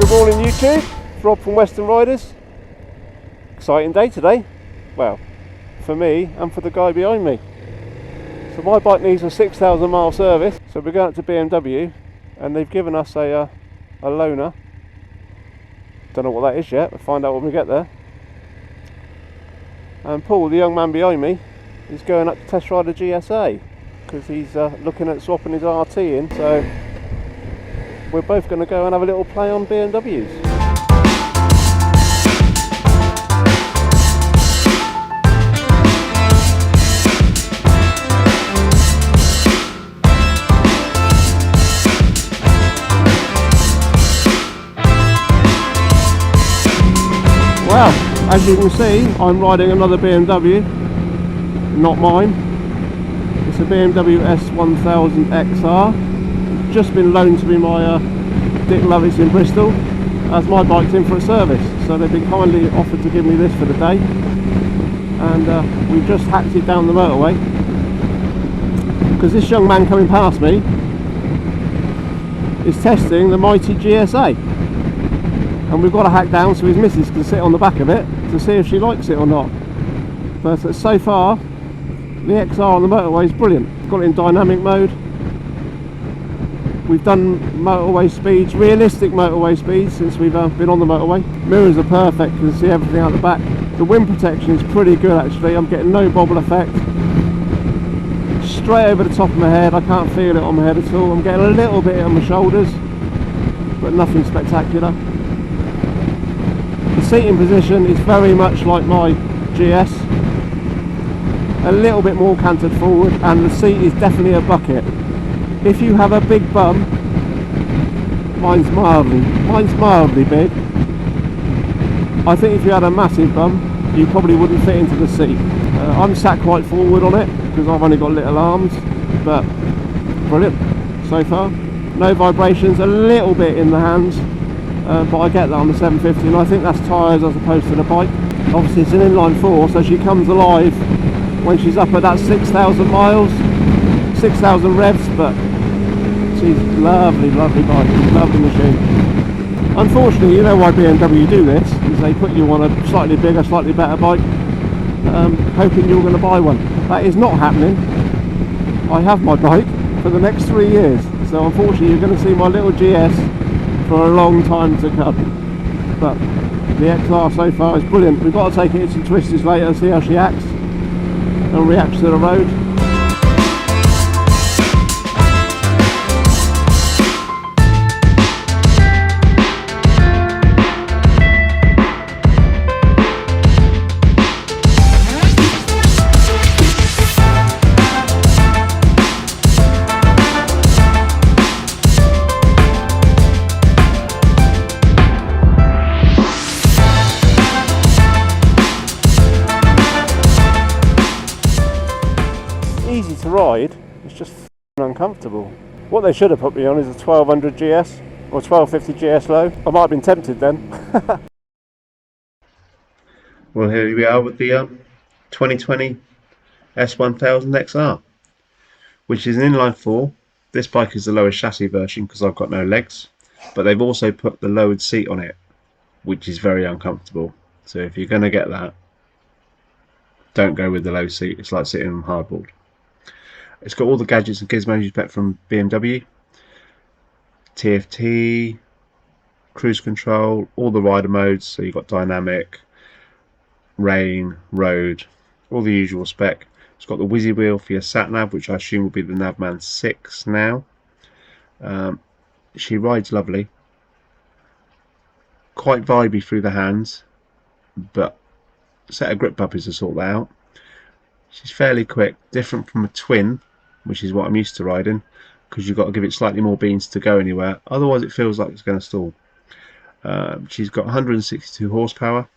Good morning YouTube, it's Rob from Western Riders. Exciting day today, well, for me and for the guy behind me. So my bike needs a 6,000 mile service, so we're going up to BMW and they've given us a loaner. Don't know what that is yet, we'll find out when we get there. And Paul, the young man behind me, is going up to test ride a GSA because he's looking at swapping his RT in, so we're both going to go and have a little play on BMWs. Well, as you can see, I'm riding another BMW, not mine. It's a BMW S1000XR. Just been loaned to me by Dick Lovett's in Bristol as my bike's in for a service, so they've been kindly offered to give me this for the day, and we've just hacked it down the motorway because this young man coming past me is testing the mighty GSA, and we've got to hack down so his missus can sit on the back of it to see if she likes it or not. But so far the XR on the motorway is brilliant. Got it in dynamic mode. We've done motorway speeds, realistic motorway speeds, since we've been on the motorway. Mirrors are perfect, you can see everything out the back. The wind protection is pretty good actually, I'm getting no bobble effect. Straight over the top of my head, I can't feel it on my head at all. I'm getting a little bit on my shoulders, but nothing spectacular. The seating position is very much like my GS. A little bit more canted forward, and the seat is definitely a bucket. If you have a big bum, mine's mildly big. I think if you had a massive bum, you probably wouldn't fit into the seat. I'm sat quite forward on it because I've only got little arms, but brilliant so far. No vibrations, a little bit in the hands, but I get that on the 750, and I think that's tyres as opposed to the bike. Obviously it's an inline 4, so she comes alive when she's up at that 6,000 miles, 6,000 revs, but she's lovely bike, lovely machine. Unfortunately, you know why BMW do this, is they put you on a slightly bigger, slightly better bike, hoping you're going to buy one. That is not happening. I have my bike for the next 3 years, so unfortunately you're going to see my little GS for a long time to come. But the XR so far is brilliant. We've got to take it into twisters later and see how she acts and reacts to the road. Easy to ride, it's just uncomfortable. What they should have put me on is a 1200 GS or 1250 GS low. I might have been tempted then. Well, here we are with the 2020 S1000XR, which is an inline 4. This bike is the lowest chassis version because I've got no legs, but they've also put the lowered seat on it, which is very uncomfortable. So if you're going to get that, don't go with the low seat. It's like sitting on hardboard. It's got all the gadgets and gizmos you expect from BMW, TFT, cruise control, all the rider modes. So you've got dynamic, rain, road, all the usual spec. It's got the whizzy wheel for your sat nav, which I assume will be the Navman 6 now. She rides lovely, quite vibey through the hands, but set of grip puppies to sort that out. She's fairly quick, different from a twin, which is what I'm used to riding, because you've got to give it slightly more beans to go anywhere, otherwise it feels like it's going to stall. She's got 162 horsepower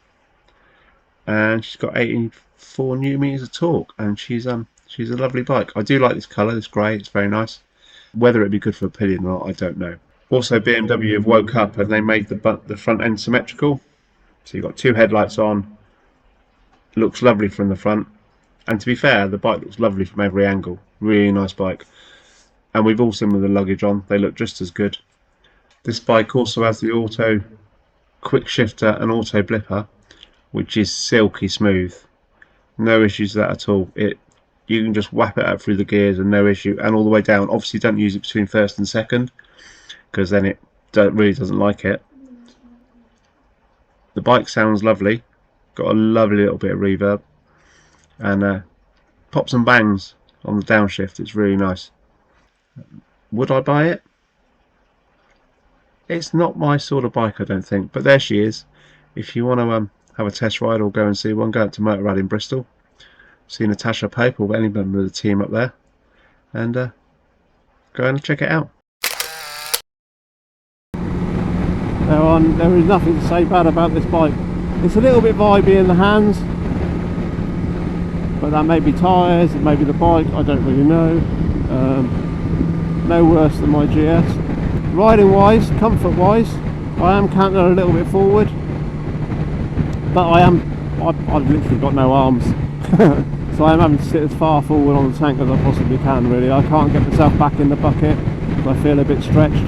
and she's got 84 newton meters of torque, and she's a lovely bike. I do like this colour, this grey, it's very nice. Whether it'd be good for a pillion or not, I don't know. Also, BMW have woke up and they made the front end symmetrical, so you've got two headlights on. Looks lovely from the front, and to be fair, the bike looks lovely from every angle. Really nice bike. And we've all seen with the luggage on, they look just as good. This bike also has the auto quick shifter and auto blipper, which is silky smooth. No issues with that at all. You can just whap it up through the gears and no issue, and all the way down. Obviously don't use it between first and second, because then it really doesn't like it. The bike sounds lovely, got a lovely little bit of reverb, and pops and bangs on the downshift. It's really nice. Would I buy it? It's not my sort of bike, I don't think, but there she is. If you want to have a test ride or go and see one, go out to Motor Rally in Bristol, see Natasha Pope or any member of the team up there, and go and check it out. There is nothing to say bad about this bike. It's a little bit vibey in the hands, but that may be tyres, it may be the bike, I don't really know. No worse than my GS. Riding wise, comfort wise, I am canted a little bit forward, but I've literally got no arms. So I'm having to sit as far forward on the tank as I possibly can, really. I can't get myself back in the bucket because I feel a bit stretched.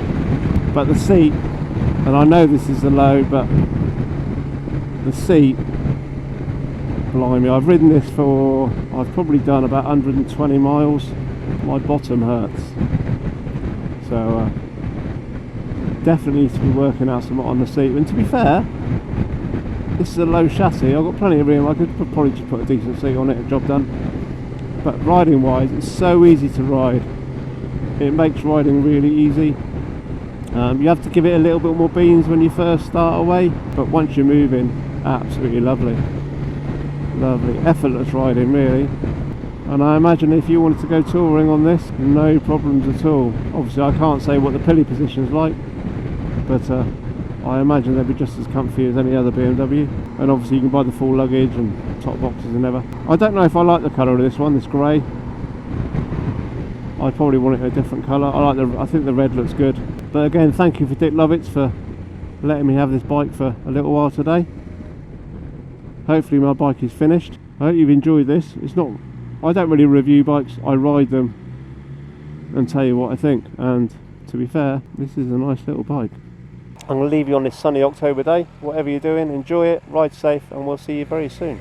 But the seat, and I know this is a low, but the seat, blimey, I've ridden this for, I've probably done about 120 miles. My bottom hurts. So definitely need to be working out somewhat on the seat. And to be fair, this is a low chassis, I've got plenty of room. I could probably just put a decent seat on it, job done. But riding wise, it's so easy to ride. It makes riding really easy. You have to give it a little bit more beans when you first start away, but once you're moving, absolutely lovely. Lovely, effortless riding really. And I imagine if you wanted to go touring on this, no problems at all. Obviously I can't say what the pilly position's like, but I imagine they'll be just as comfy as any other BMW. And obviously you can buy the full luggage and top boxes and ever. I don't know if I like the colour of this one, this grey. I probably want it in a different colour. I think the red looks good. But again, thank you for Dick Lovitz for letting me have this bike for a little while today. Hopefully my bike is finished. I hope you've enjoyed this. I don't really review bikes, I ride them and tell you what I think. And to be fair, this is a nice little bike. I'm going to leave you on this sunny October day. Whatever you're doing, enjoy it, ride safe, and we'll see you very soon.